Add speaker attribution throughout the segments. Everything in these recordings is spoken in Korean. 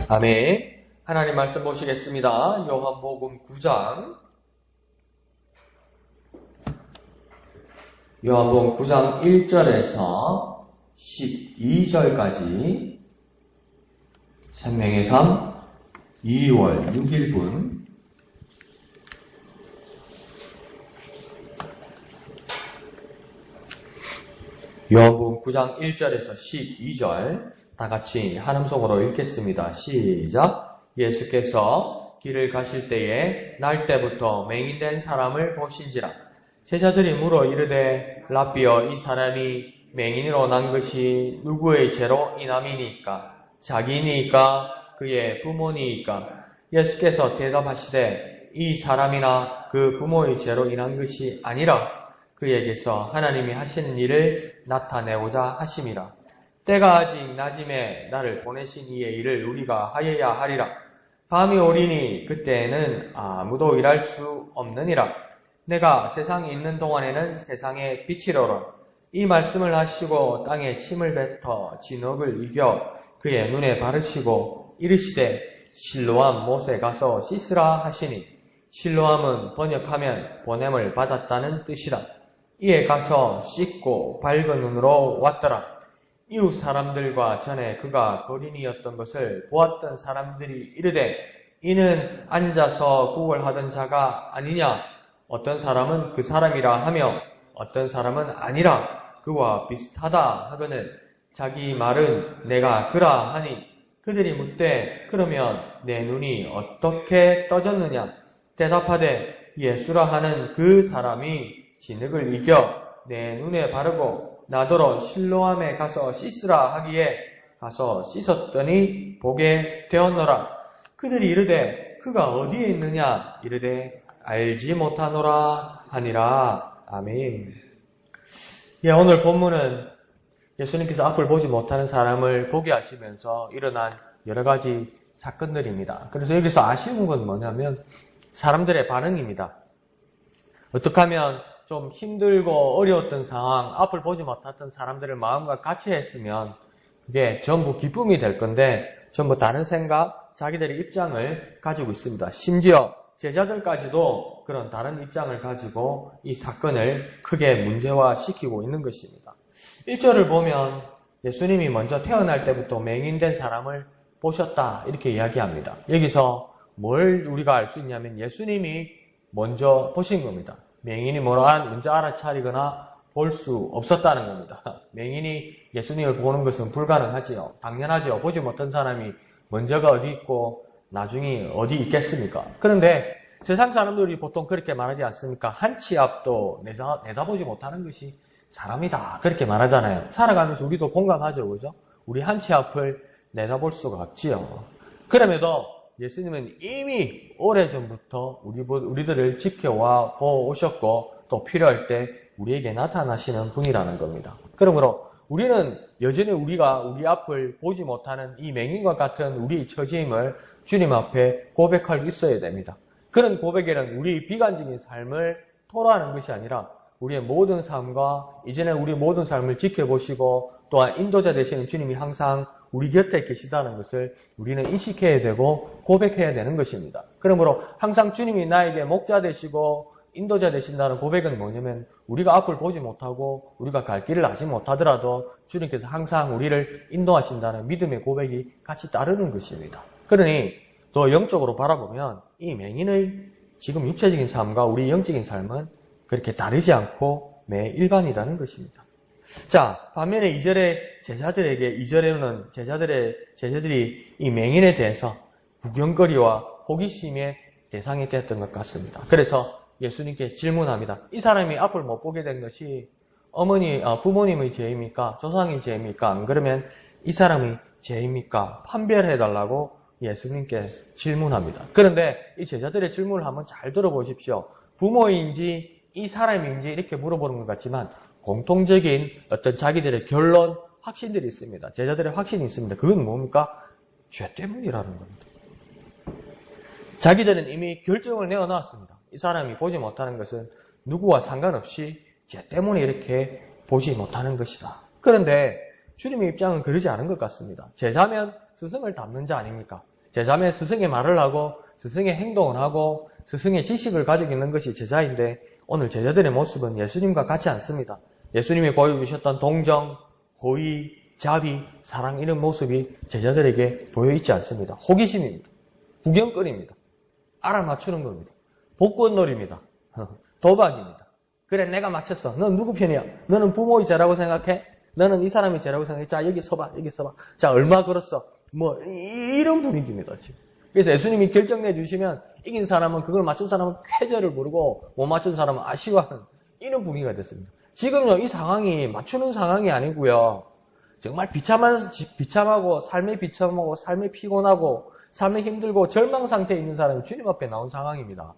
Speaker 1: 아멘. 하나님 말씀 보시겠습니다. 요한복음 9장. 요한복음 9장 1절에서 12절까지 생명의 삶 2월 6일분 요한복음 9장 1절에서 12절 다같이 한 음성으로 읽겠습니다. 시작. 예수께서 길을 가실 때에 날 때부터 맹인된 사람을 보신지라. 제자들이 물어 이르되 라삐여, 이 사람이 맹인으로 난 것이 누구의 죄로 인함이니까? 자기니까 그의 부모니까? 예수께서 대답하시되 이 사람이나 그 부모의 죄로 인한 것이 아니라 그에게서 하나님이 하시는 일을 나타내고자 하심이라. 때가 아직 낮음에 나를 보내신 이의 일을 우리가 하여야 하리라. 밤이 오리니 그때에는 아무도 일할 수 없느니라. 내가 세상에 있는 동안에는 세상의 빛이로라. 이 말씀을 하시고 땅에 침을 뱉어 진흙을 이겨 그의 눈에 바르시고 이르시되 실로암 못에 가서 씻으라 하시니, 실로암은 번역하면 보냄을 받았다는 뜻이라. 이에 가서 씻고 밝은 눈으로 왔더라. 이웃 사람들과 전에 그가 거린이었던 것을 보았던 사람들이 이르되 이는 앉아서 구걸하던 자가 아니냐? 어떤 사람은 그 사람이라 하며 어떤 사람은 아니라 그와 비슷하다 하거늘 자기 말은 내가 그라 하니, 그들이 묻되 그러면 내 눈이 어떻게 떠졌느냐? 대답하되 예수라 하는 그 사람이 진흙을 이겨 내 눈에 바르고 나더러 실로암에 가서 씻으라 하기에 가서 씻었더니 보게 되었노라. 그들이 이르되 그가 어디에 있느냐? 이르되 알지 못하노라 하니라. 아멘. 오늘 본문은 예수님께서 앞을 보지 못하는 사람을 보게 하시면서 일어난 여러 가지 사건들입니다. 그래서 여기서 아쉬운 건 뭐냐면 사람들의 반응입니다. 어떻게 하면 좀 힘들고 어려웠던 상황, 앞을 보지 못했던 사람들을 마음과 같이 했으면 그게 전부 기쁨이 될 건데 전부 다른 생각, 자기들의 입장을 가지고 있습니다. 심지어 제자들까지도 그런 다른 입장을 가지고 이 사건을 크게 문제화시키고 있는 것입니다. 1절을 보면 예수님이 먼저 태어날 때부터 맹인된 사람을 보셨다 이렇게 이야기합니다. 여기서 뭘 우리가 알 수 있냐면 예수님이 먼저 보신 겁니다. 맹인이 뭐라 먼저 알아차리거나 볼 수 없었다는 겁니다. 맹인이 예수님을 보는 것은 불가능하지요. 당연하죠. 보지 못한 사람이 먼저가 어디 있고 나중에 어디 있겠습니까? 그런데 세상 사람들이 보통 그렇게 말하지 않습니까? 한 치 앞도 내다보지 못하는 것이 사람이다. 그렇게 말하잖아요. 살아가면서 우리도 공감하죠. 그죠? 우리 한 치 앞을 내다볼 수가 없지요. 그럼에도 예수님은 이미 오래전부터 우리들을 지켜와 보오셨고 또 필요할 때 우리에게 나타나시는 분이라는 겁니다. 그러므로 우리는 여전히 우리가 우리 앞을 보지 못하는 이 맹인과 같은 우리의 처지임을 주님 앞에 고백할 수 있어야 됩니다. 그런 고백에는 우리의 비관적인 삶을 토로하는 것이 아니라 우리의 모든 삶과 이전에 우리 모든 삶을 지켜보시고 또한 인도자 되시는 주님이 항상 우리 곁에 계시다는 것을 우리는 인식해야 되고 고백해야 되는 것입니다. 그러므로 항상 주님이 나에게 목자 되시고 인도자 되신다는 고백은 뭐냐면 우리가 앞을 보지 못하고 우리가 갈 길을 아지 못하더라도 주님께서 항상 우리를 인도하신다는 믿음의 고백이 같이 따르는 것입니다. 그러니 더 영적으로 바라보면 이 맹인의 지금 육체적인 삶과 우리 영적인 삶은 그렇게 다르지 않고 매 일반이라는 것입니다. 자, 반면에 2절에 제자들에게 2절에는 제자들이 이 맹인에 대해서 구경거리와 호기심의 대상이 되었던 것 같습니다. 그래서 예수님께 질문합니다. 이 사람이 앞을 못 보게 된 것이 부모님의 죄입니까? 조상의 죄입니까? 안 그러면 이 사람의 죄입니까? 판별해달라고 예수님께 질문합니다. 그런데 이 제자들의 질문을 한번 잘 들어보십시오. 부모인지 이 사람인지 이렇게 물어보는 것 같지만 공통적인 어떤 자기들의 결론, 확신들이 있습니다. 제자들의 확신이 있습니다. 그건 뭡니까? 죄 때문이라는 겁니다. 자기들은 이미 결정을 내어놨습니다. 이 사람이 보지 못하는 것은 누구와 상관없이 죄 때문에 이렇게 보지 못하는 것이다. 그런데 주님의 입장은 그러지 않은 것 같습니다. 제자면 스승을 닮는 자 아닙니까? 제자면 스승의 말을 하고 스승의 행동을 하고 스승의 지식을 가지고 있는 것이 제자인데 오늘 제자들의 모습은 예수님과 같지 않습니다. 예수님이 보여주셨던 동정, 호의, 자비, 사랑 이런 모습이 제자들에게 보여있지 않습니다. 호기심입니다. 구경거리입니다. 알아맞추는 겁니다. 복권놀이입니다. 도박입니다. 그래 내가 맞췄어. 넌 누구 편이야? 너는 부모의 죄라고 생각해? 너는 이 사람이 죄라고 생각해? 자 여기 서봐. 여기 서봐. 자 얼마 걸었어? 뭐 이런 분위기입니다. 지금. 그래서 예수님이 결정내 주시면 이긴 사람은 그걸 맞춘 사람은 쾌재를 부르고 못 맞춘 사람은 아쉬워하는 이런 분위기가 됐습니다. 지금요 이 상황이 맞추는 상황이 아니고요. 정말 비참하고 삶에 비참하고 삶에 피곤하고 삶에 힘들고 절망 상태에 있는 사람이 주님 앞에 나온 상황입니다.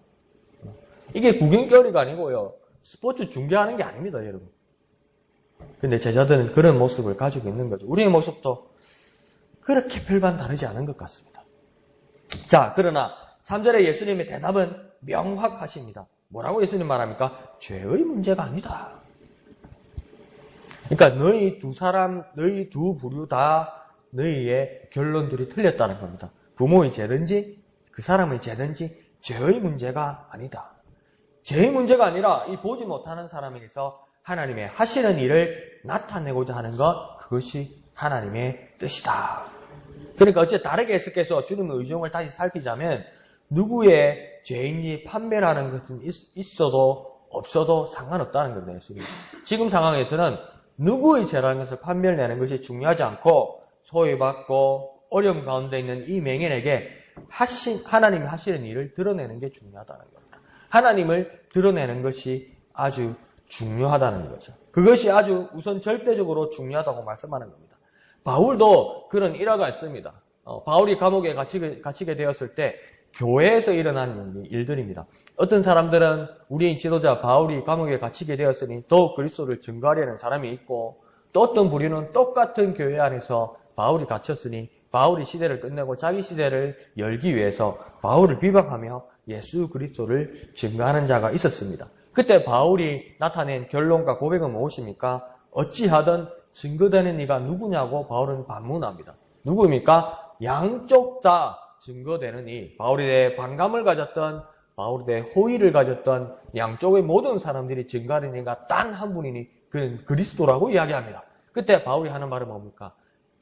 Speaker 1: 이게 구경거리가 아니고요. 스포츠 중계하는 게 아닙니다, 여러분. 근데 제자들은 그런 모습을 가지고 있는 거죠. 우리의 모습도 그렇게 별반 다르지 않은 것 같습니다. 자, 그러나 3절에 예수님의 대답은 명확하십니다. 뭐라고 예수님 말합니까? 죄의 문제가 아니다. 그러니까 너희 두 부류 다 너희의 결론들이 틀렸다는 겁니다. 부모의 죄든지 그 사람의 죄든지 죄의 문제가 아니다. 죄의 문제가 아니라 이 보지 못하는 사람에게서 하나님의 하시는 일을 나타내고자 하는 것, 그것이 하나님의 뜻이다. 그러니까 어째 다르게 해석해서 주님의 의중을 다시 살피자면 누구의 죄인지 판별하는 것은 있어도 없어도 상관없다는 겁니다. 지금 상황에서는 누구의 죄라는 것을 판별내는 것이 중요하지 않고 소외받고 어려움 가운데 있는 이 맹인에게 하나님이 하시는 일을 드러내는 게 중요하다는 겁니다. 하나님을 드러내는 것이 아주 중요하다는 거죠. 그것이 아주 우선 절대적으로 중요하다고 말씀하는 겁니다. 바울도 그런 일화가 있습니다. 바울이 감옥에 갇히게 되었을 때 교회에서 일어난 일들입니다. 어떤 사람들은 우리의 지도자 바울이 감옥에 갇히게 되었으니 더욱 그리스도를 증거하려는 사람이 있고 또 어떤 부류는 똑같은 교회 안에서 바울이 갇혔으니 바울이 시대를 끝내고 자기 시대를 열기 위해서 바울을 비방하며 예수 그리스도를 증거하는 자가 있었습니다. 그때 바울이 나타낸 결론과 고백은 무엇입니까? 어찌하든 증거되는 이가 누구냐고 바울은 반문합니다. 누구입니까? 양쪽 다 증거되는 이, 바울에 대해 반감을 가졌던, 바울에 대해 호의를 가졌던 양쪽의 모든 사람들이 증거하는 이가 단 한 분이니 그는 그리스도라고 이야기합니다. 그때 바울이 하는 말은 뭡니까?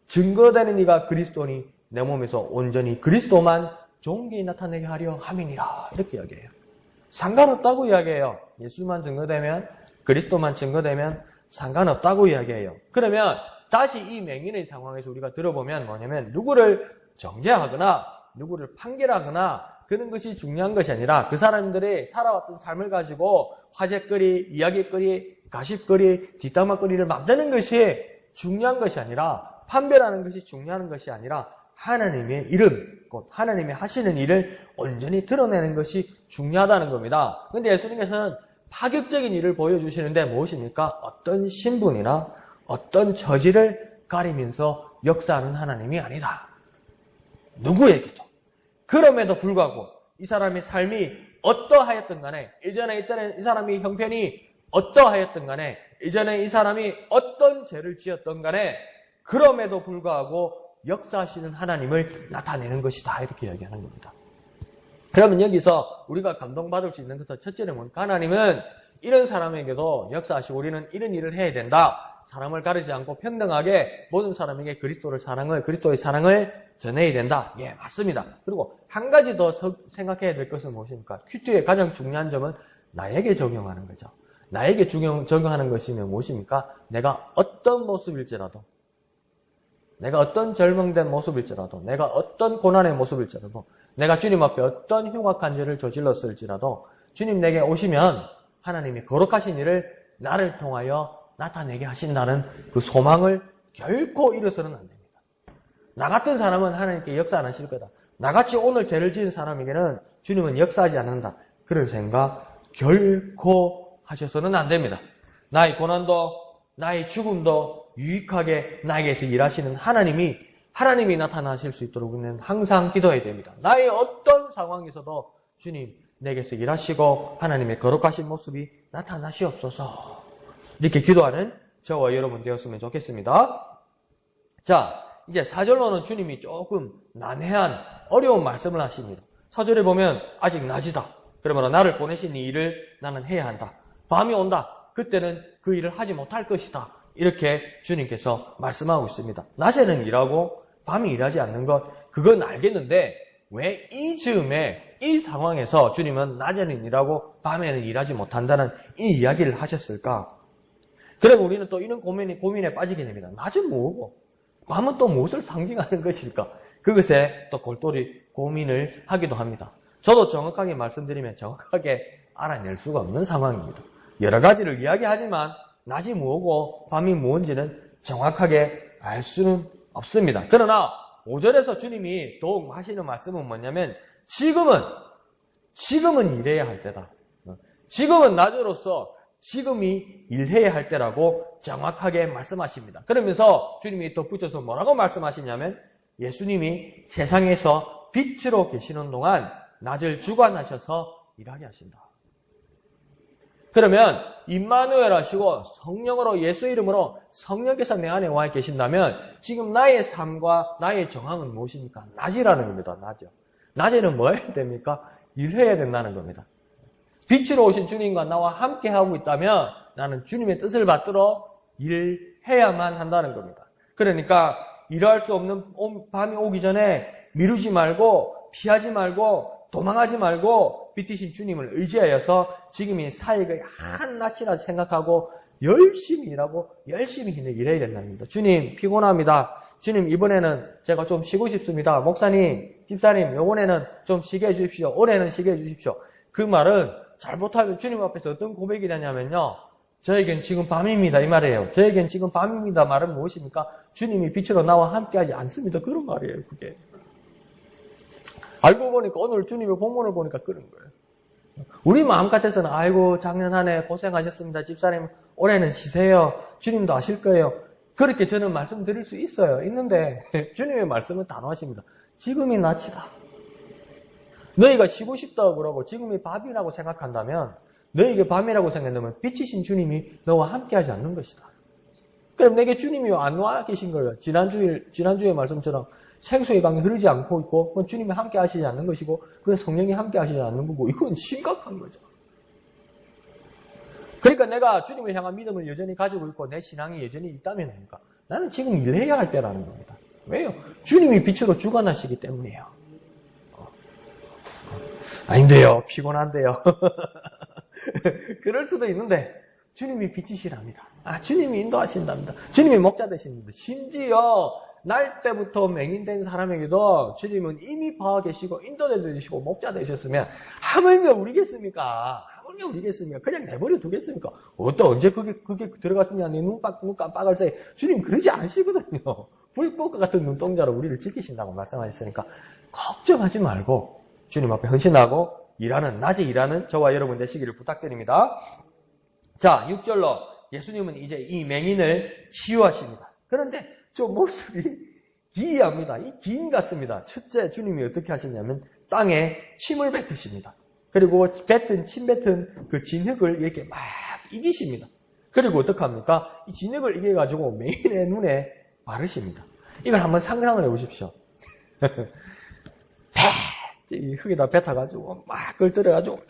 Speaker 1: 증거되는 이가 그리스도니 내 몸에서 온전히 그리스도만 존귀히 나타내게 하려 함이니라. 이렇게 이야기해요. 상관없다고 이야기해요. 예수만 증거되면, 그리스도만 증거되면 상관없다고 이야기해요. 그러면 다시 이 맹인의 상황에서 우리가 들어보면 뭐냐면 누구를 정죄하거나 누구를 판결하거나 그런 것이 중요한 것이 아니라 그 사람들이 살아왔던 삶을 가지고 화제거리, 이야기거리, 가십거리, 뒷담화거리를 만드는 것이 중요한 것이 아니라 판별하는 것이 중요한 것이 아니라 하나님의 이름, 곧 하나님이 하시는 일을 온전히 드러내는 것이 중요하다는 겁니다. 그런데 예수님께서는 파격적인 일을 보여주시는데 무엇입니까? 어떤 신분이나 어떤 처지를 가리면서 역사하는 하나님이 아니다. 누구에게도. 그럼에도 불구하고 이 사람의 삶이 어떠하였든 간에 이전에 이 사람이 형편이 어떠하였든 간에 이전에 이 사람이 어떤 죄를 지었던 간에 그럼에도 불구하고 역사하시는 하나님을 나타내는 것이다. 이렇게 이야기하는 겁니다. 그러면 여기서 우리가 감동받을 수 있는 것은 첫째는 뭡니까? 하나님은 이런 사람에게도 역사하시고 우리는 이런 일을 해야 된다. 사람을 가리지 않고 평등하게 모든 사람에게 그리스도의 사랑을 전해야 된다. 예, 맞습니다. 그리고 한 가지 더 생각해야 될 것은 무엇입니까? 큐티의 가장 중요한 점은 나에게 적용하는 거죠. 나에게 적용하는 것이면 무엇입니까? 내가 어떤 모습일지라도, 내가 어떤 절망된 모습일지라도, 내가 어떤 고난의 모습일지라도, 내가 주님 앞에 어떤 흉악한 죄를 저질렀을지라도 주님 내게 오시면 하나님이 거룩하신 일을 나를 통하여 나타내게 하신다는 그 소망을 결코 잃어서는 안 됩니다. 나 같은 사람은 하나님께 역사 안 하실 거다. 나같이 오늘 죄를 지은 사람에게는 주님은 역사하지 않는다. 그런 생각 결코 하셔서는 안 됩니다. 나의 고난도 나의 죽음도 유익하게 나에게서 일하시는 하나님이 나타나실 수 있도록 우리는 항상 기도해야 됩니다. 나의 어떤 상황에서도 주님 내게서 일하시고 하나님의 거룩하신 모습이 나타나시옵소서. 이렇게 기도하는 저와 여러분 되었으면 좋겠습니다. 자, 이제 4절로는 주님이 조금 난해한 어려운 말씀을 하십니다. 4절에 보면 아직 낮이다. 그러므로 나를 보내신 이 일을 나는 해야 한다. 밤이 온다. 그때는 그 일을 하지 못할 것이다. 이렇게 주님께서 말씀하고 있습니다. 낮에는 일하고 밤에 일하지 않는 것, 그건 알겠는데 왜 이 즈음에 이 상황에서 주님은 낮에는 일하고 밤에는 일하지 못한다는 이 이야기를 하셨을까? 그러면 우리는 또 이런 고민에 빠지게 됩니다. 낮은 뭐고 밤은 또 무엇을 상징하는 것일까? 그것에 또 골똘히 고민을 하기도 합니다. 저도 정확하게 말씀드리면 정확하게 알아낼 수가 없는 상황입니다. 여러 가지를 이야기하지만 낮이 뭐고 밤이 무엇인지는 정확하게 알 수는 없습니다. 그러나 5절에서 주님이 더욱 하시는 말씀은 뭐냐면 지금은 일해야 할 때다. 지금은 낮으로서 지금이 일해야 할 때라고 정확하게 말씀하십니다. 그러면서 주님이 덧붙여서 뭐라고 말씀하시냐면 예수님이 세상에서 빛으로 계시는 동안 낮을 주관하셔서 일하게 하신다. 그러면 임마누엘 하시고 성령으로 예수 이름으로 성령께서 내 안에 와 계신다면 지금 나의 삶과 나의 정황은 무엇입니까? 낮이라는 겁니다. 낮이요. 낮에는 뭐 해야 됩니까? 일해야 된다는 겁니다. 빛으로 오신 주님과 나와 함께 하고 있다면 나는 주님의 뜻을 받들어 일해야만 한다는 겁니다. 그러니까 일할 수 없는 밤이 오기 전에 미루지 말고 피하지 말고 도망하지 말고 빛이신 주님을 의지하여서 지금이 사역의 한낱이라 생각하고 열심히 일하고 열심히 일해야 된다는 겁니다. 주님 피곤합니다. 주님 이번에는 제가 좀 쉬고 싶습니다. 목사님, 집사님 이번에는 좀 쉬게 해주십시오. 올해는 쉬게 해주십시오. 그 말은 잘못하면 주님 앞에서 어떤 고백이 되냐면요. 저에겐 지금 밤입니다. 이 말이에요. 저에겐 지금 밤입니다. 말은 무엇입니까? 주님이 빛으로 나와 함께하지 않습니다. 그런 말이에요. 그게. 알고 보니까 오늘 주님의 본문을 보니까 그런 거예요. 우리 마음 같아서는 아이고 작년 한 해 고생하셨습니다. 집사님 올해는 쉬세요. 주님도 아실 거예요. 그렇게 저는 말씀드릴 수 있어요. 있는데 주님의 말씀은 단호하십니다. 지금이 낮이다. 너희가 쉬고 싶다고 그러고 지금이 밤이라고 생각한다면 너희에게 밤이라고 생각한다면 빛이신 주님이 너와 함께하지 않는 것이다. 그럼 내게 주님이 안 와 계신 거예요. 지난주의 말씀처럼 생수의 강이 흐르지 않고 있고 그건 주님이 함께 하시지 않는 것이고 그건 성령이 함께 하시지 않는 거고 이건 심각한 거죠. 그러니까 내가 주님을 향한 믿음을 여전히 가지고 있고 내 신앙이 여전히 있다면 됩니까? 나는 지금 일해야 할 때라는 겁니다. 왜요? 주님이 빛으로 주관하시기 때문이에요. 아닌데요. 피곤한데요. 그럴 수도 있는데 주님이 빛이시랍니다. 주님이 인도하신답니다. 주님이 목자 되십니다. 심지어 날 때부터 맹인된 사람에게도 주님은 이미 봐 계시고 인도자 되시고 목자 되셨으면 하물며 우리겠습니까? 하물며 우리겠습니까? 그냥 내버려 두겠습니까? 언제 그게 들어갔으냐? 내 눈 깜빡할 사이 주님 그러지 않으시거든요. 불꽃과 같은 눈동자로 우리를 지키신다고 말씀하셨으니까 걱정하지 말고 주님 앞에 헌신하고 낮에 일하는 저와 여러분 되시기를 부탁드립니다. 자, 6절로 예수님은 이제 이 맹인을 치유하십니다. 그런데 저 모습이 기이합니다. 이 기인 같습니다. 첫째 주님이 어떻게 하시냐면 땅에 침을 뱉으십니다. 그리고 침 뱉은 그 진흙을 이렇게 막 이기십니다. 그리고 어떡합니까? 이 진흙을 이겨가지고 맹인의 눈에 바르십니다. 이걸 한번 상상을 해보십시오. 이 흙에다 뱉어가지고 막 걸들어가지고 막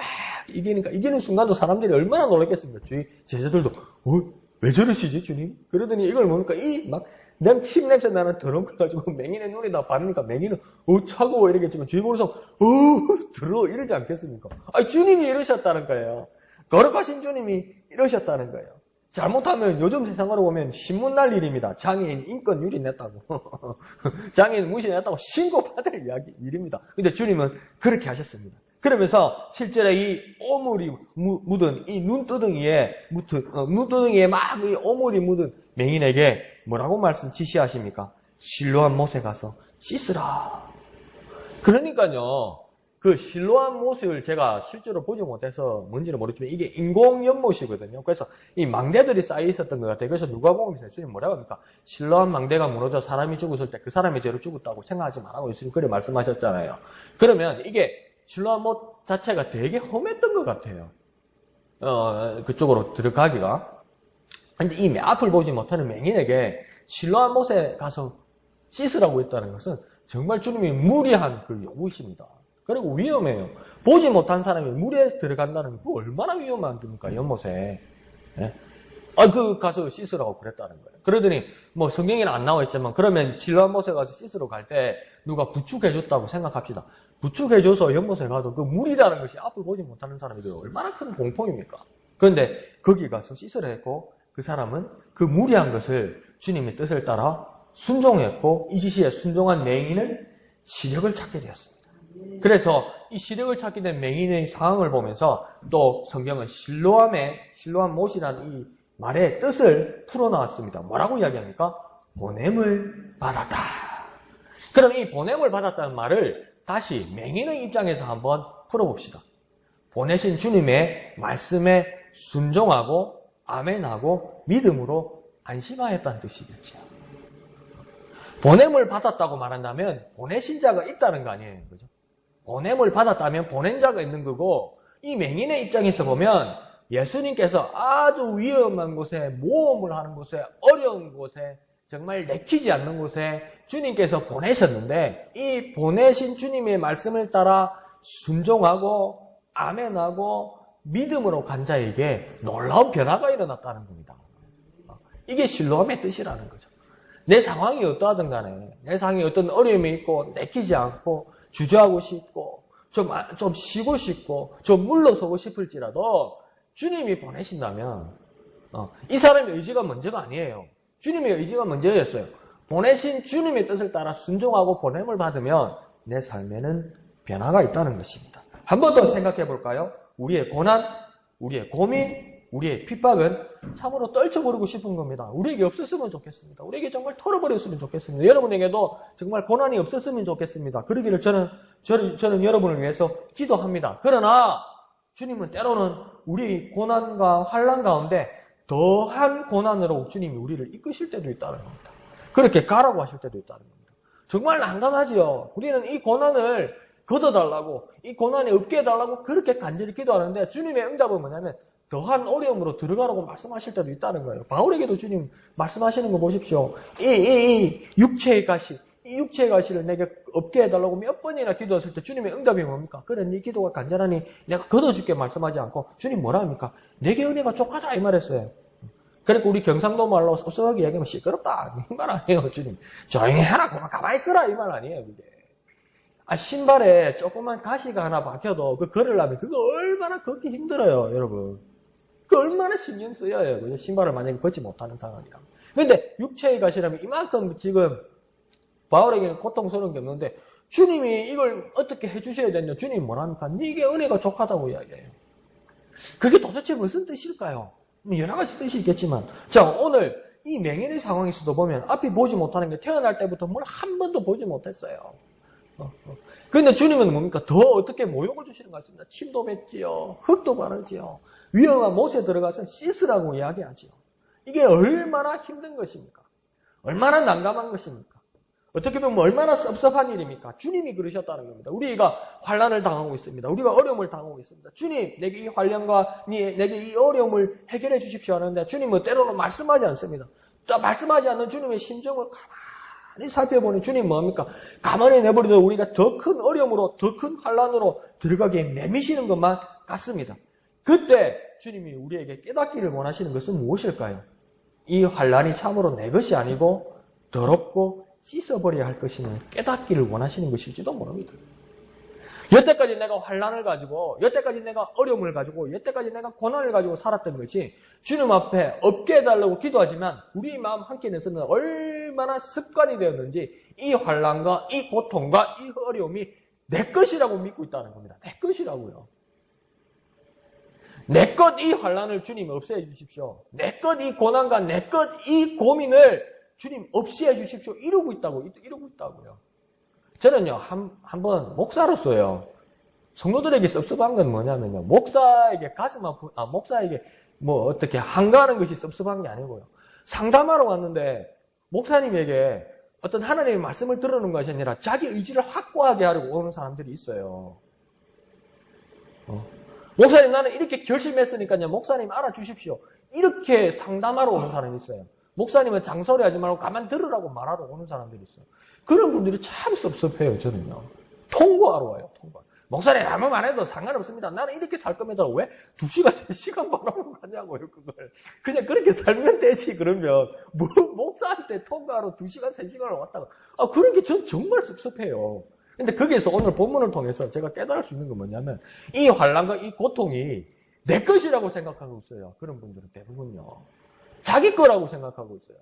Speaker 1: 이기니까 이기는 순간도 사람들이 얼마나 놀랐겠습니까? 주위 제자들도 왜 저러시지 주님? 그러더니 이걸 보니까 침 냄새 나는 더러운 걸 가지고 맹인의 눈에다 바르니까 맹인은 차가워 이러겠지만 주위 보는 사람 더러워 이러지 않겠습니까? 주님이 이러셨다는 거예요. 거룩하신 주님이 이러셨다는 거예요. 잘못하면 요즘 세상으로 보면 신문 날 일입니다. 장애인 인권 유린했다고. 장애인 무시했다고 신고받을 일입니다. 근데 주님은 그렇게 하셨습니다. 그러면서 실제로 이 오물이 묻은 이 눈두덩이에 막 이 오물이 묻은 맹인에게 뭐라고 지시하십니까? 실로암 못에 가서 씻으라. 그러니까요. 그 실로암 못을 제가 실제로 보지 못해서 뭔지는 모르지만 이게 인공 연못이거든요. 그래서 이 망대들이 쌓여 있었던 것 같아요. 그래서 누가복음에서 예수님 뭐라고 합니까? 실로암 망대가 무너져 사람이 죽었을 때 그 사람이 죄로 죽었다고 생각하지 말라고 예수님 그래 말씀하셨잖아요. 그러면 이게 실로암 못 자체가 되게 험했던 것 같아요. 그쪽으로 들어가기가. 근데 이 앞을 보지 못하는 맹인에게 실로암 못에 가서 씻으라고 했다는 것은 정말 주님이 무리한 그 요구십니다. 그리고 위험해요. 보지 못한 사람이 물에 들어간다는 거 얼마나 위험한 겁니까? 연못에. 예? 가서 씻으라고 그랬다는 거예요. 그러더니, 뭐 성경에는 안 나와 있지만, 그러면 실로암못에 가서 씻으러 갈 때 누가 부축해줬다고 생각합시다. 부축해줘서 연못에 가도 그 물이라는 것이 앞을 보지 못하는 사람이 얼마나 큰 공포입니까? 그런데 거기 가서 씻으라 했고, 그 사람은 그 무리한 것을 주님의 뜻을 따라 순종했고, 이 지시에 순종한 맹인은 시력을 찾게 되었습니다. 그래서 이 시력을 찾게 된 맹인의 상황을 보면서 또 성경은 실로암 못이라는 이 말의 뜻을 풀어나왔습니다. 뭐라고 이야기합니까? 보냄을 받았다. 그럼 이 보냄을 받았다는 말을 다시 맹인의 입장에서 한번 풀어봅시다. 보내신 주님의 말씀에 순종하고 아멘하고 믿음으로 안심하였다는 뜻이겠죠. 보냄을 받았다고 말한다면 보내신 자가 있다는 거 아니에요. 그죠? 보냄을 받았다면 보낸 자가 있는 거고, 이 맹인의 입장에서 보면 예수님께서 아주 위험한 곳에, 모험을 하는 곳에, 어려운 곳에, 정말 내키지 않는 곳에 주님께서 보내셨는데, 이 보내신 주님의 말씀을 따라 순종하고 아멘하고 믿음으로 간 자에게 놀라운 변화가 일어났다는 겁니다. 이게 실로암의 뜻이라는 거죠. 내 상황이 어떠하든 간에, 내 상황에 어떤 어려움이 있고 내키지 않고 주저하고 싶고 좀 쉬고 싶고 좀 물러서고 싶을지라도 주님이 보내신다면 이 사람의 의지가 문제가 아니에요. 주님의 의지가 문제였어요. 보내신 주님의 뜻을 따라 순종하고 보냄을 받으면 내 삶에는 변화가 있다는 것입니다. 한 번 더 생각해 볼까요? 우리의 고난, 우리의 고민, 우리의 핍박은 참으로 떨쳐버리고 싶은 겁니다. 우리에게 없었으면 좋겠습니다. 우리에게 정말 털어버렸으면 좋겠습니다. 여러분에게도 정말 고난이 없었으면 좋겠습니다. 그러기를 저는 여러분을 위해서 기도합니다. 그러나 주님은 때로는 우리 고난과 환난 가운데 더한 고난으로 주님이 우리를 이끄실 때도 있다는 겁니다. 그렇게 가라고 하실 때도 있다는 겁니다. 정말 난감하지요. 우리는 이 고난을 걷어달라고, 이 고난이 없게 해달라고 그렇게 간절히 기도하는데 주님의 응답은 뭐냐면 더한 어려움으로 들어가라고 말씀하실 때도 있다는 거예요. 바울에게도 주님 말씀하시는 거 보십시오. 이 육체의 가시, 이 육체의 가시를 내게 없게 해달라고 몇 번이나 기도했을 때 주님의 응답이 뭡니까? 그래, 네 기도가 간절하니 내가 걷어줄게 말씀하지 않고 주님 뭐라 합니까? 내게 은혜가 족하다 이 말했어요. 그러니까 우리 경상도 말로 섭섭하게 얘기하면 시끄럽다 이 말 아니에요. 주님 조용히 해라, 그만 가만히 있거라 이 말 아니에요. 그게. 신발에 조그만 가시가 하나 박혀도 그 걸으려면 그거 얼마나 걷기 힘들어요, 여러분. 그 얼마나 신경 쓰여요. 그죠? 신발을 만약에 벗지 못하는 상황이라면. 그런데 육체의 가시라면 이만큼 지금 바울에게는 고통스러운 게 없는데 주님이 이걸 어떻게 해주셔야 되냐? 주님이 뭐랍니까? 네게 은혜가 족하다고 이야기해요. 그게 도대체 무슨 뜻일까요? 여러 가지 뜻이 있겠지만, 자, 오늘 이 맹인의 상황에서도 보면 앞이 보지 못하는 게 태어날 때부터 뭘 한 번도 보지 못했어요. 그런데 주님은 뭡니까? 더 어떻게 모욕을 주시는 것 같습니다. 침도 뱉지요. 흙도 바르지요. 위험한 못에 들어가서 씻으라고 이야기하지요. 이게 얼마나 힘든 것입니까? 얼마나 난감한 것입니까? 어떻게 보면 얼마나 섭섭한 일입니까? 주님이 그러셨다는 겁니다. 우리가 환난을 당하고 있습니다. 우리가 어려움을 당하고 있습니다. 주님, 내게 이 환난과 내게 이 어려움을 해결해 주십시오 하는데 주님은 때로는 말씀하지 않습니다. 또 말씀하지 않는 주님의 심정을 가만히 살펴보니 주님 뭡니까? 가만히 내버려도 우리가 더 큰 어려움으로, 더 큰 환난으로 들어가기에 내미시는 것만 같습니다. 그때 주님이 우리에게 깨닫기를 원하시는 것은 무엇일까요? 이 환난이 참으로 내 것이 아니고 더럽고 씻어버려야 할 것임을 깨닫기를 원하시는 것일지도 모릅니다. 여태까지 내가 환난을 가지고, 여태까지 내가 어려움을 가지고, 여태까지 내가 고난을 가지고 살았던 것이 주님 앞에 없게 해달라고 기도하지만 우리 마음 한켠에서는 얼마나 습관이 되었는지 이 환난과 이 고통과 이 어려움이 내 것이라고 믿고 있다는 겁니다. 내 것이라고요. 내 것 이 환난을 주님 없애 주십시오. 내 것 이 고난과 내 것 이 고민을 주님 없이 해주십시오. 이러고 있다고요. 저는요, 한번 목사로서요, 성도들에게 섭섭한 건 뭐냐면요, 목사에게 목사에게 뭐 어떻게 한가하는 것이 섭섭한 게 아니고요. 상담하러 왔는데, 목사님에게 어떤 하나님의 말씀을 들으는 것이 아니라 자기 의지를 확고하게 하려고 오는 사람들이 있어요. 목사님, 나는 이렇게 결심했으니까요, 목사님 알아주십시오. 이렇게 상담하러 오는 사람이 있어요. 목사님은 장소리 하지 말고 가만 들으라고 말하러 오는 사람들이 있어요. 그런 분들이 참 섭섭해요, 저는요. 통과하러 와요, 통과. 목사님, 아무 말 해도 상관없습니다. 나는 이렇게 살 겁니다. 왜 2시간, 3시간 바라보고 가냐고요, 그걸. 그냥 그렇게 살면 되지, 그러면. 뭐, 목사한테 통과하러 2시간, 3시간을 왔다가. 그런 게 전 정말 섭섭해요. 근데 거기에서 오늘 본문을 통해서 제가 깨달을 수 있는 건 뭐냐면, 이 환난과 이 고통이 내 것이라고 생각하고 있어요. 그런 분들은 대부분요. 자기 거라고 생각하고 있어요.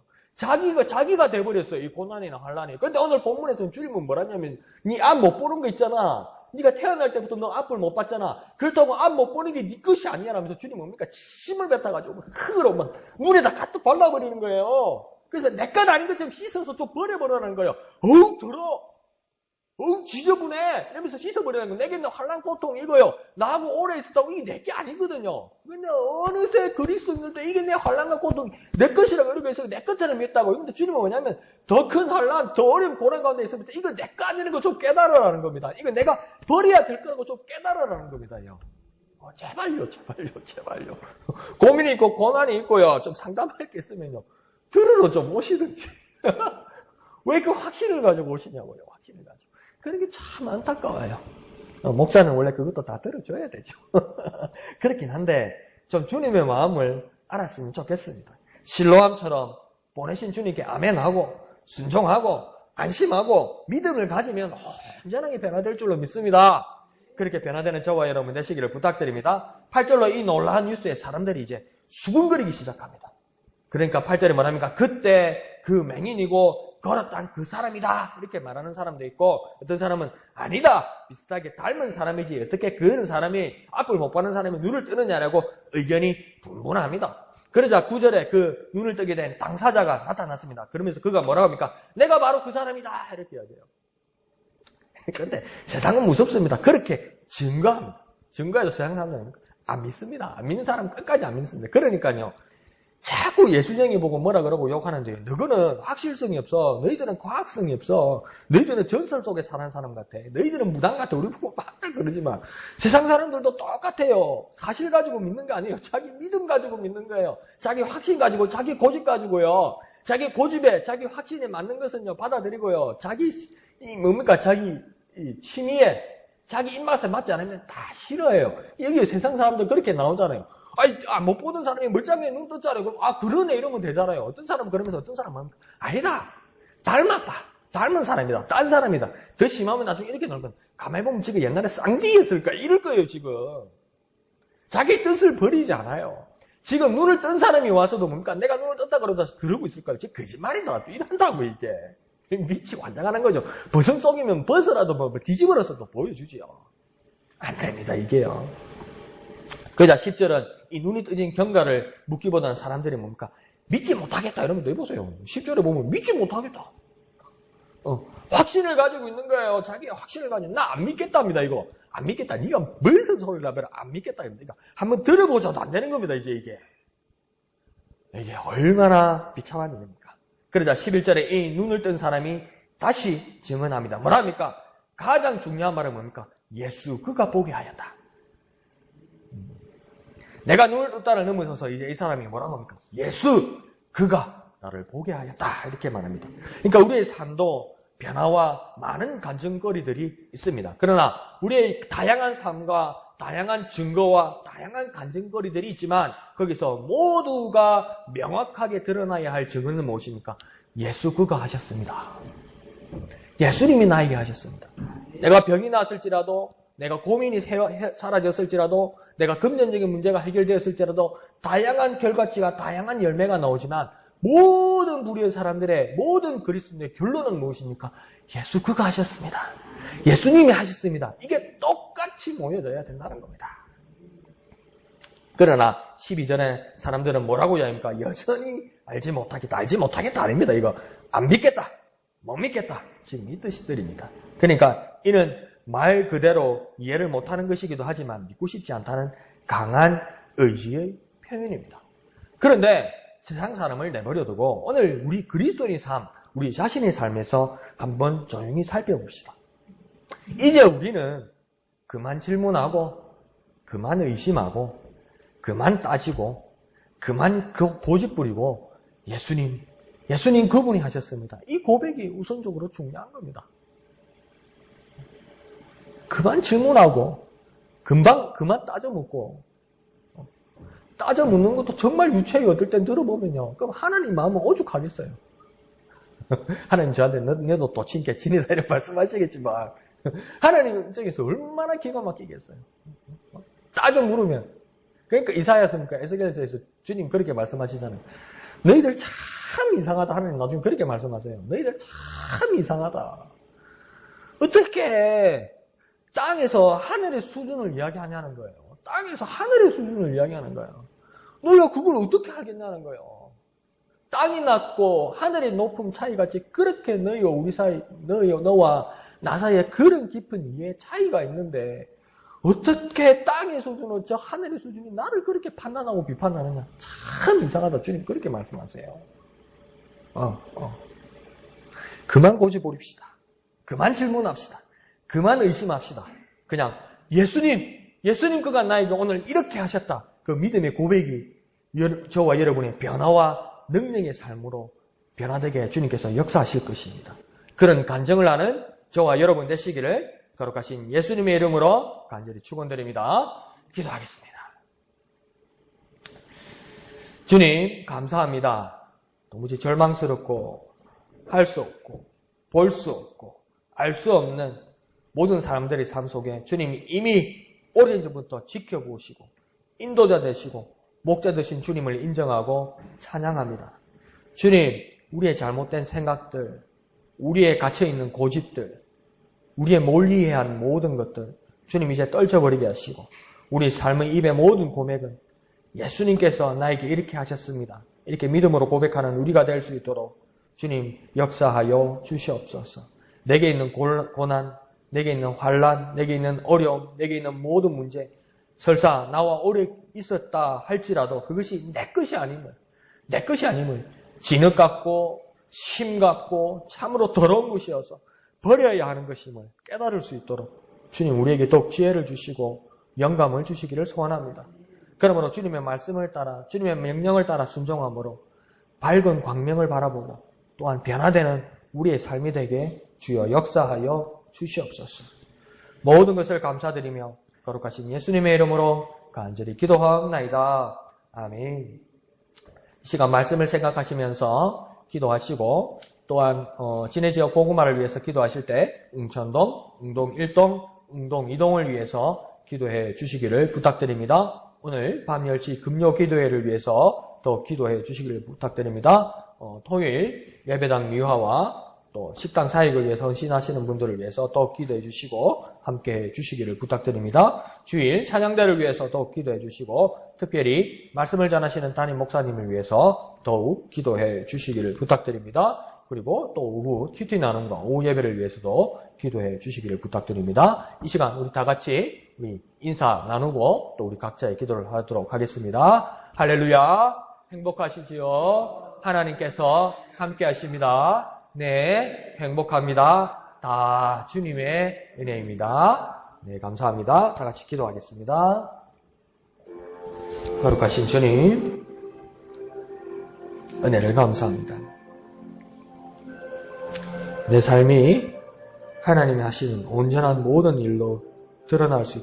Speaker 1: 자기가 돼버렸어요. 이 고난이나 환난이. 근데 오늘 본문에서는 주님은 뭐라냐면, 네 앞 못 보는 거 있잖아. 네가 태어날 때부터 너 앞을 못 봤잖아. 그렇다고 앞 못 보는 게 네 것이 아니야 라면서 주님 뭡니까? 침을 뱉어가지고 흙으로 막 물에다 가득 발라버리는 거예요. 그래서 내 것 아닌 것처럼 씻어서 좀 버려버리는 거예요. 어우 더러워. 어우 지저분해. 이러면서 씻어버리는 거예요. 내게 있는 환난 고통 이거요. 나하고 오래 있었다고 이게 내 게 아니거든요. 근데 어느새 그리스도인들도 이게 내 환난과 고통 내 것이라고 이러고 해서 내 것처럼 했다고. 근데 주님은 뭐냐면 더 큰 환난, 더 어려운 고난 가운데 있으면 이거 내 거 아니는 거 좀 깨달으라는 겁니다. 이거 내가 버려야 될 거라고 좀 깨달으라는 겁니다. 제발요. 고민이 있고 고난이 있고요. 좀 상담할 게 있으면요. 들으러 좀 오시든지. 왜 그 확신을 가지고 오시냐고요. 확신을 가지고. 그런 게 참 안타까워요. 목사는 원래 그것도 다 들어줘야 되죠. 그렇긴 한데 좀 주님의 마음을 알았으면 좋겠습니다. 실로암처럼 보내신 주님께 아멘하고 순종하고 안심하고 믿음을 가지면 온전하게 변화될 줄로 믿습니다. 그렇게 변화되는 저와 여러분 되시기를 부탁드립니다. 8절로 이 놀라운 뉴스에 사람들이 이제 수군거리기 시작합니다. 그러니까 8절에 뭐랍니까? 그때 그 맹인이고 걸었던 그 사람이다 이렇게 말하는 사람도 있고 어떤 사람은 아니다 비슷하게 닮은 사람이지 어떻게 그런 사람이 앞을 못 보는 사람이 눈을 뜨느냐라고 의견이 분분합니다. 그러자 9절에 그 눈을 뜨게 된 당사자가 나타났습니다. 그러면서 그가 뭐라고 합니까? 내가 바로 그 사람이다 이렇게 이야기해요. 그런데 세상은 무섭습니다. 그렇게 증거합니다. 증거해서 세상 사람들은 안 믿습니다. 안 믿는 사람은 끝까지 안 믿습니다. 그러니까요. 자꾸 예수쟁이 보고 뭐라 그러고 욕하는데 너희는 확실성이 없어. 너희들은 과학성이 없어. 너희들은 전설 속에 사는 사람 같아. 너희들은 무당 같아. 우리 보고 막 그러지만 세상 사람들도 똑같아요. 사실 가지고 믿는 거 아니에요. 자기 믿음 가지고 믿는 거예요. 자기 확신 가지고 자기 고집 가지고요. 자기 고집에 자기 확신에 맞는 것은요 받아들이고요. 자기 자기 취미에 자기 입맛에 맞지 않으면 다 싫어해요. 여기 세상 사람들 그렇게 나오잖아요. 못 보던 사람이 멀쩡하게 눈 떴잖아요. 그럼, 그러네, 이러면 되잖아요. 어떤 사람은 그러면서 어떤 사람은, 아니다. 닮았다. 닮은 사람이다. 딴 사람이다. 더 심하면 나중에 이렇게 나올 건, 가만히 보면 지금 옛날에 쌍디였을까? 이럴 거예요, 지금. 자기 뜻을 버리지 않아요. 지금 눈을 뜬 사람이 와서도 뭡니까? 내가 눈을 떴다 그러고 있을까요? 지금 거짓말이다. 또 이런다고, 이게. 미치 관장하는 거죠. 버섯 속이면 버섯라도 뭐 뒤집어서 또 보여주지요. 안 됩니다, 이게요. 그자 10절은 이 눈이 뜨진 경가를 묻기보다는 사람들이 뭡니까? 믿지 못하겠다 이러면 내보세요. 10절에 보면 믿지 못하겠다. 확신을 가지고 있는 거예요. 자기가 확신을 가지고 나 안 믿겠답니다. 이거 안 믿겠다. 네가 뭘 소리를 하면 안 믿겠다. 그러니까 한번 들어보자도 안 되는 겁니다. 이제 이게 얼마나 비참한 일입니까? 그러자 11절에 이 눈을 뜬 사람이 다시 증언합니다. 뭐랍니까? 가장 중요한 말은 뭡니까? 예수 그가 보게 하였다. 내가 눈을 떴다를 넘어서서 이제 이 사람이 뭐라고 합니까? 예수 그가 나를 보게 하였다 이렇게 말합니다. 그러니까 우리의 삶도 변화와 많은 간증거리들이 있습니다. 그러나 우리의 다양한 삶과 다양한 증거와 다양한 간증거리들이 있지만 거기서 모두가 명확하게 드러나야 할 증거는 무엇입니까? 예수 그가 하셨습니다. 예수님이 나에게 하셨습니다. 내가 병이 났을지라도 내가 고민이 사라졌을지라도 내가 금전적인 문제가 해결되었을지라도 다양한 결과치가 다양한 열매가 나오지만 모든 부류의 사람들의 모든 그리스도인의 결론은 무엇입니까? 예수 그가 하셨습니다. 예수님이 하셨습니다. 이게 똑같이 모여져야 된다는 겁니다. 그러나 12절에 사람들은 뭐라고 이야기합니까? 여전히 알지 못하겠다 아닙니다. 이거 안 믿겠다, 못 믿겠다 지금 이 뜻들입니다. 그러니까 이는 말 그대로 이해를 못하는 것이기도 하지만 믿고 싶지 않다는 강한 의지의 표현입니다. 그런데 세상 사람을 내버려두고 오늘 우리 그리스도인의 삶, 우리 자신의 삶에서 한번 조용히 살펴봅시다. 이제 우리는 그만 질문하고 그만 의심하고 그만 따지고 그만 고집 부리고 예수님 예수님 그분이 하셨습니다. 이 고백이 우선적으로 중요한 겁니다. 그만 질문하고 그만 따져 묻고 따져 묻는 것도 정말 유치하게 어떨 땐 들어보면요. 그럼 하나님 마음은 오죽하겠어요. 하나님 저한테 너도 또 친게 지내다 이렇게 말씀하시겠지만 하나님 입장에서 얼마나 기가 막히겠어요. 따져 물으면. 그러니까 이사야서니까 에스겔서에서 주님 그렇게 말씀하시잖아요. 너희들 참 이상하다. 하나님 나중에 그렇게 말씀하세요. 너희들 참 이상하다. 어떻게 땅에서 하늘의 수준을 이야기하냐는 거예요. 땅에서 하늘의 수준을 이야기하는 거예요. 너희가 그걸 어떻게 알겠냐는 거예요. 땅이 낮고 하늘의 높음 차이같이 그렇게 너희와 우리 사이, 너와 나 사이에 그런 깊은 이해의 차이가 있는데 어떻게 땅의 수준으로 저 하늘의 수준이 나를 그렇게 판단하고 비판하느냐. 참 이상하다. 주님 그렇게 말씀하세요. 그만 고집부립시다. 그만 질문합시다. 그만 의심합시다. 그냥 예수님 그가 나에게 오늘 이렇게 하셨다. 그 믿음의 고백이 저와 여러분의 변화와 능력의 삶으로 변화되게 주님께서 역사하실 것입니다. 그런 간증을 하는 저와 여러분 되시기를 거룩하신 예수님의 이름으로 간절히 축원드립니다. 기도하겠습니다. 주님 감사합니다. 도무지 절망스럽고 할 수 없고 볼 수 없고 알 수 없는 모든 사람들의 삶 속에 주님이 이미 오래전부터 지켜보시고 인도자 되시고 목자 되신 주님을 인정하고 찬양합니다. 주님, 우리의 잘못된 생각들, 우리의 갇혀있는 고집들, 우리의 몰리해한 모든 것들 주님 이제 떨쳐버리게 하시고 우리 삶의 입의 모든 고백은 예수님께서 나에게 이렇게 하셨습니다. 이렇게 믿음으로 고백하는 우리가 될 수 있도록 주님 역사하여 주시옵소서. 내게 있는 고난, 내게 있는 환난, 내게 있는 어려움, 내게 있는 모든 문제 설사 나와 오래 있었다 할지라도 그것이 내 것이 아님을 진흙 같고 심 같고 참으로 더러운 것이어서 버려야 하는 것임을 깨달을 수 있도록 주님 우리에게 더욱 지혜를 주시고 영감을 주시기를 소원합니다. 그러므로 주님의 말씀을 따라 주님의 명령을 따라 순종함으로 밝은 광명을 바라보고 또한 변화되는 우리의 삶이 되게 주여 역사하여 주시옵소서. 모든 것을 감사드리며 거룩하신 예수님의 이름으로 간절히 기도하옵나이다. 아멘. 이 시간 말씀을 생각하시면서 기도하시고 또한 진해지역 고구마를 위해서 기도하실 때 웅천동, 웅동 1동, 웅동 2동을 위해서 기도해 주시기를 부탁드립니다. 오늘 밤 10시 금요 기도회를 위해서 또 기도해 주시기를 부탁드립니다. 토요일 예배당 미화와 또 식당 사익을 위해서 헌신하시는 분들을 위해서 더욱 기도해 주시고 함께해 주시기를 부탁드립니다. 주일 찬양대를 위해서 더욱 기도해 주시고 특별히 말씀을 전하시는 담임 목사님을 위해서 더욱 기도해 주시기를 부탁드립니다. 그리고 또 오후 큐티 나눔과 오후 예배를 위해서도 기도해 주시기를 부탁드립니다. 이 시간 우리 다 같이 우리 인사 나누고 또 우리 각자의 기도를 하도록 하겠습니다. 할렐루야. 행복하시지요. 하나님께서 함께 하십니다. 네, 행복합니다. 다 주님의 은혜입니다. 네, 감사합니다. 다 같이 기도하겠습니다. 거룩하신 주님, 은혜를 감사합니다. 내 삶이 하나님이 하시는 온전한 모든 일로 드러날 수